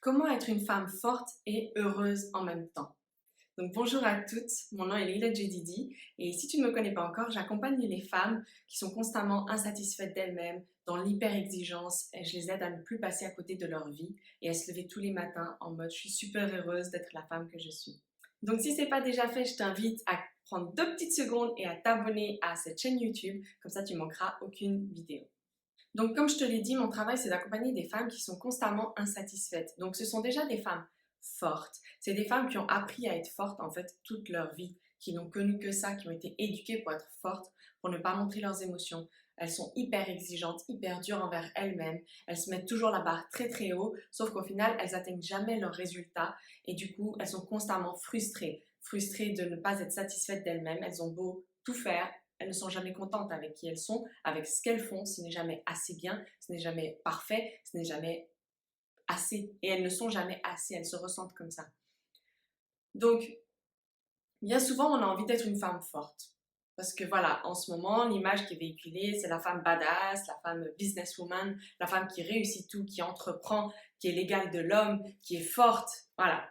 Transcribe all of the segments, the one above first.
Comment être une femme forte et heureuse en même temps? Donc bonjour à toutes, mon nom est Leila Jedidi et si tu ne me connais pas encore, j'accompagne les femmes qui sont constamment insatisfaites d'elles-mêmes, dans l'hyper-exigence et je les aide à ne plus passer à côté de leur vie et à se lever tous les matins en mode je suis super heureuse d'être la femme que je suis. Donc si ce n'est pas déjà fait, je t'invite à prendre 2 petites secondes et à t'abonner à cette chaîne YouTube, comme ça tu manqueras aucune vidéo. Donc, comme je te l'ai dit, mon travail, c'est d'accompagner des femmes qui sont constamment insatisfaites. Donc, ce sont déjà des femmes fortes. C'est des femmes qui ont appris à être fortes, en fait, toute leur vie, qui n'ont connu que ça, qui ont été éduquées pour être fortes, pour ne pas montrer leurs émotions. Elles sont hyper exigeantes, hyper dures envers elles-mêmes. Elles se mettent toujours la barre très très haut, sauf qu'au final, elles atteignent jamais leurs résultats et du coup, elles sont constamment frustrées. Frustrées de ne pas être satisfaites d'elles-mêmes. Elles ont beau tout faire, elles ne sont jamais contentes avec qui elles sont, avec ce qu'elles font. Ce n'est jamais assez bien, ce n'est jamais parfait, ce n'est jamais assez. Et elles ne sont jamais assez, elles se ressentent comme ça. Donc, bien souvent, on a envie d'être une femme forte. Parce que voilà, en ce moment, l'image qui est véhiculée, c'est la femme badass, la femme businesswoman, la femme qui réussit tout, qui entreprend, qui est l'égale de l'homme, qui est forte. Voilà.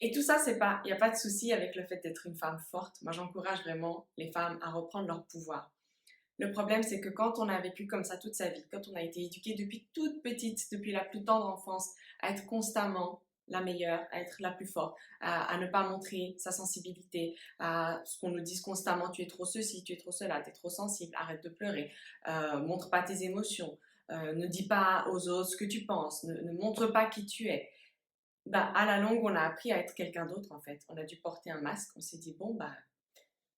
Et tout ça, c'est pas, il n'y a pas de souci avec le fait d'être une femme forte. Moi, j'encourage vraiment les femmes à reprendre leur pouvoir. Le problème, c'est que quand on a vécu comme ça toute sa vie, quand on a été éduquée depuis toute petite, depuis la plus tendre enfance, à être constamment la meilleure, à être la plus forte, à ne pas montrer sa sensibilité, à ce qu'on nous dise constamment, tu es trop ceci, tu es trop cela, tu es trop sensible, arrête de pleurer, montre pas tes émotions, ne dis pas aux autres ce que tu penses, ne montre pas qui tu es. Bah, à la longue, on a appris à être quelqu'un d'autre en fait. On a dû porter un masque, on s'est dit, bon, bah,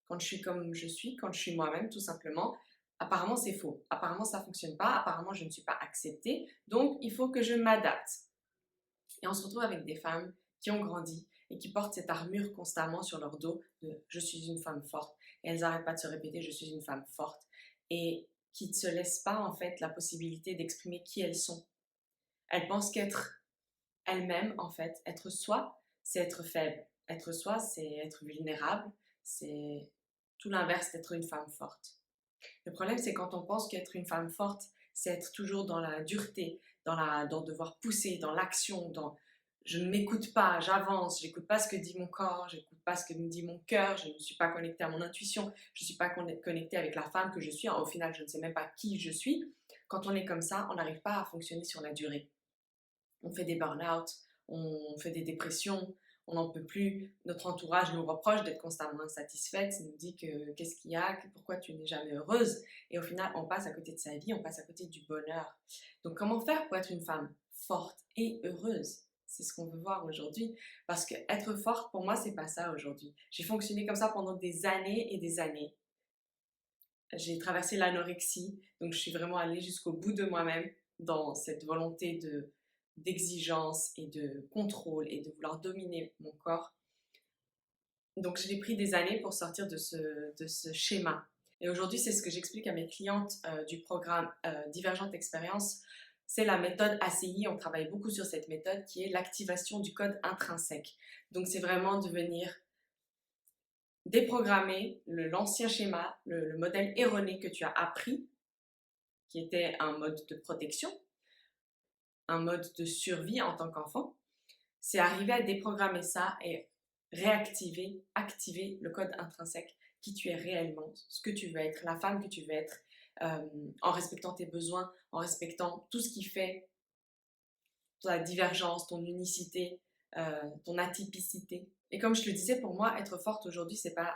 quand je suis comme je suis, quand je suis moi-même, tout simplement, apparemment c'est faux. Apparemment ça fonctionne pas. Apparemment je ne suis pas acceptée. Donc il faut que je m'adapte. Et on se retrouve avec des femmes qui ont grandi et qui portent cette armure constamment sur leur dos de je suis une femme forte. Et elles n'arrêtent pas de se répéter je suis une femme forte. Et qui ne se laissent pas en fait la possibilité d'exprimer qui elles sont. Elles pensent qu'être elles-mêmes, en fait, être soi, c'est être faible. Être soi, c'est être vulnérable. C'est tout l'inverse d'être une femme forte. Le problème, c'est quand on pense qu'être une femme forte, c'est être toujours dans la dureté, dans devoir pousser, dans l'action, dans je ne m'écoute pas, j'avance, j'écoute pas ce que dit mon corps, j'écoute pas ce que me dit mon cœur, je ne suis pas connectée à mon intuition, je ne suis pas connectée avec la femme que je suis. Au final, je ne sais même pas qui je suis. Quand on est comme ça, on n'arrive pas à fonctionner sur la durée. On fait des burn-out, on fait des dépressions, on n'en peut plus. Notre entourage nous reproche d'être constamment insatisfaite, nous dit que qu'est-ce qu'il y a, pourquoi tu n'es jamais heureuse. Et au final, on passe à côté de sa vie, on passe à côté du bonheur. Donc comment faire pour être une femme forte et heureuse? C'est ce qu'on veut voir aujourd'hui. Parce que être forte, pour moi, c'est pas ça aujourd'hui. J'ai fonctionné comme ça pendant des années et des années. J'ai traversé l'anorexie, donc je suis vraiment allée jusqu'au bout de moi-même dans cette volonté d'exigence et de contrôle et de vouloir dominer mon corps. Donc j'ai pris des années pour sortir de ce schéma. Et aujourd'hui, c'est ce que j'explique à mes clientes du programme Divergente Expérience. C'est la méthode ACI, on travaille beaucoup sur cette méthode qui est l'activation du code intrinsèque. Donc c'est vraiment de venir déprogrammer l'ancien schéma, le modèle erroné que tu as appris, qui était un mode de protection, un mode de survie en tant qu'enfant. C'est arriver à déprogrammer ça et réactiver, activer le code intrinsèque, qui tu es réellement, ce que tu veux être, la femme que tu veux être, en respectant tes besoins, en respectant tout ce qui fait ta divergence, ton unicité, ton atypicité. Et comme je te le disais, pour moi, être forte aujourd'hui, c'est pas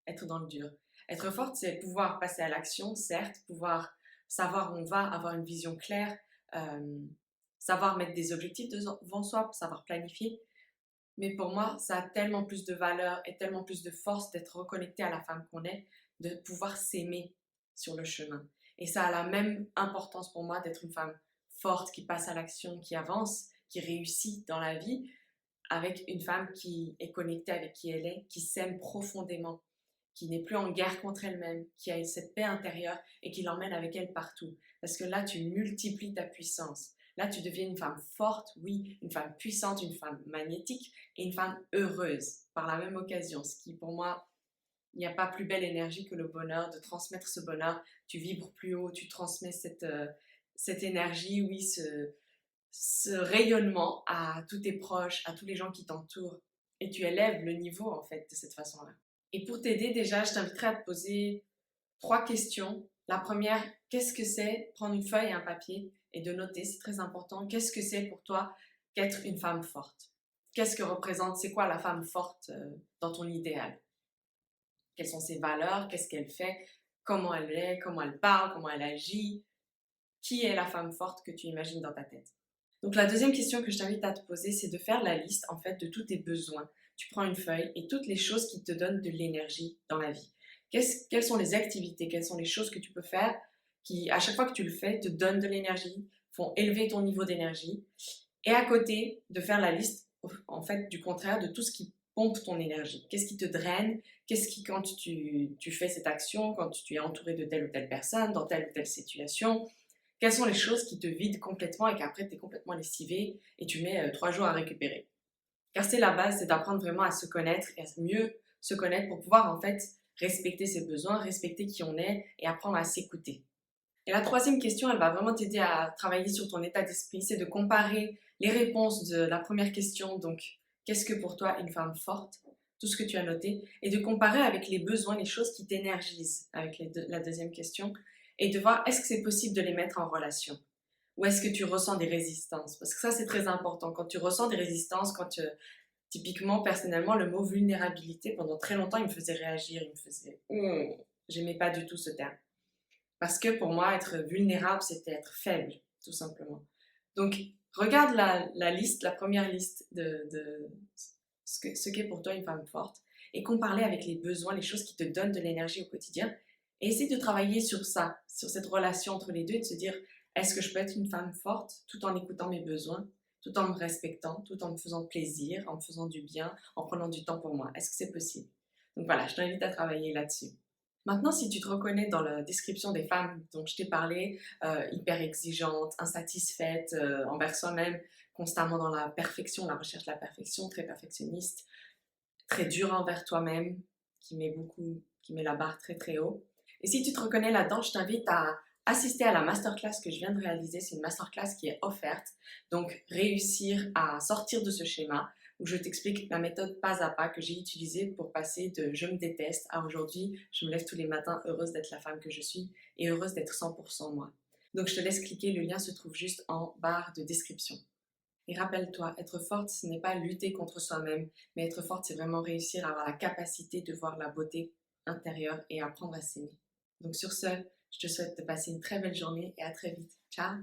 être dans le dur. Être forte, c'est pouvoir passer à l'action, certes, pouvoir savoir où on va, avoir une vision claire, euh, savoir mettre des objectifs devant soi, savoir planifier. Mais pour moi, ça a tellement plus de valeur et tellement plus de force d'être reconnecté à la femme qu'on est, de pouvoir s'aimer sur le chemin. Et ça a la même importance pour moi d'être une femme forte qui passe à l'action, qui avance, qui réussit dans la vie, avec une femme qui est connectée avec qui elle est, qui s'aime profondément, qui n'est plus en guerre contre elle-même, qui a cette paix intérieure et qui l'emmène avec elle partout. Parce que là, tu multiplies ta puissance. Là, tu deviens une femme forte, oui, une femme puissante, une femme magnétique et une femme heureuse par la même occasion. Ce qui, pour moi, il n'y a pas plus belle énergie que le bonheur, de transmettre ce bonheur. Tu vibres plus haut, tu transmets cette énergie, oui, ce rayonnement à tous tes proches, à tous les gens qui t'entourent. Et tu élèves le niveau en fait de cette façon-là. Et pour t'aider déjà, je t'inviterai à te poser 3 questions. La première, qu'est-ce que c'est prendre une feuille et un papier et de noter, c'est très important. Qu'est-ce que c'est pour toi qu'être une femme forte? Qu'est-ce que représente, c'est quoi la femme forte dans ton idéal? Quelles sont ses valeurs? Qu'est-ce qu'elle fait? Comment elle est? Comment elle parle? Comment elle agit? Qui est la femme forte que tu imagines dans ta tête? Donc la deuxième question que je t'invite à te poser, c'est de faire la liste en fait de tous tes besoins. Tu prends une feuille et toutes les choses qui te donnent de l'énergie dans la vie. Quelles sont les activités, quelles sont les choses que tu peux faire qui, à chaque fois que tu le fais, te donnent de l'énergie, font élever ton niveau d'énergie. Et à côté, de faire la liste en fait du contraire de tout ce qui pompe ton énergie. Qu'est-ce qui te draine? Qu'est-ce qui, quand tu fais cette action, quand tu es entouré de telle ou telle personne, dans telle ou telle situation, quelles sont les choses qui te vident complètement et qu'après tu es complètement lessivé et tu mets 3 jours à récupérer? Car c'est la base, c'est d'apprendre vraiment à se connaître et à mieux se connaître pour pouvoir en fait respecter ses besoins, respecter qui on est et apprendre à s'écouter. Et la troisième question, elle va vraiment t'aider à travailler sur ton état d'esprit, c'est de comparer les réponses de la première question, donc qu'est-ce que pour toi une femme forte, tout ce que tu as noté, et de comparer avec les besoins, les choses qui t'énergisent avec la deuxième question, et de voir est-ce que c'est possible de les mettre en relation, ou est-ce que tu ressens des résistances, parce que ça c'est très important, quand tu ressens des résistances, typiquement personnellement le mot vulnérabilité, pendant très longtemps il me faisait réagir, il me faisait, j'aimais pas du tout ce terme. Parce que pour moi, être vulnérable, c'était être faible, tout simplement. Donc, regarde la liste, la première liste de ce qu'est pour toi une femme forte et compare-les avec les besoins, les choses qui te donnent de l'énergie au quotidien. Et essaie de travailler sur ça, sur cette relation entre les deux et de se dire, est-ce que je peux être une femme forte tout en écoutant mes besoins, tout en me respectant, tout en me faisant plaisir, en me faisant du bien, en prenant du temps pour moi? Est-ce que c'est possible? Donc voilà, je t'invite à travailler là-dessus. Maintenant, si tu te reconnais dans la description des femmes dont je t'ai parlé, hyper exigeantes, insatisfaites envers soi-même, constamment dans la perfection, la recherche de la perfection, très perfectionniste, très dure envers toi-même, qui met la barre très très haut. Et si tu te reconnais là-dedans, je t'invite à assister à la masterclass que je viens de réaliser. C'est une masterclass qui est offerte. Donc, réussir à sortir de ce schéma où je t'explique la méthode pas à pas que j'ai utilisée pour passer de je me déteste à aujourd'hui, je me lève tous les matins heureuse d'être la femme que je suis et heureuse d'être 100% moi. Donc, je te laisse cliquer, le lien se trouve juste en barre de description. Et rappelle-toi, être forte, ce n'est pas lutter contre soi-même, mais être forte, c'est vraiment réussir à avoir la capacité de voir la beauté intérieure et apprendre à s'aimer. Donc sur ce, je te souhaite de passer une très belle journée et à très vite. Ciao!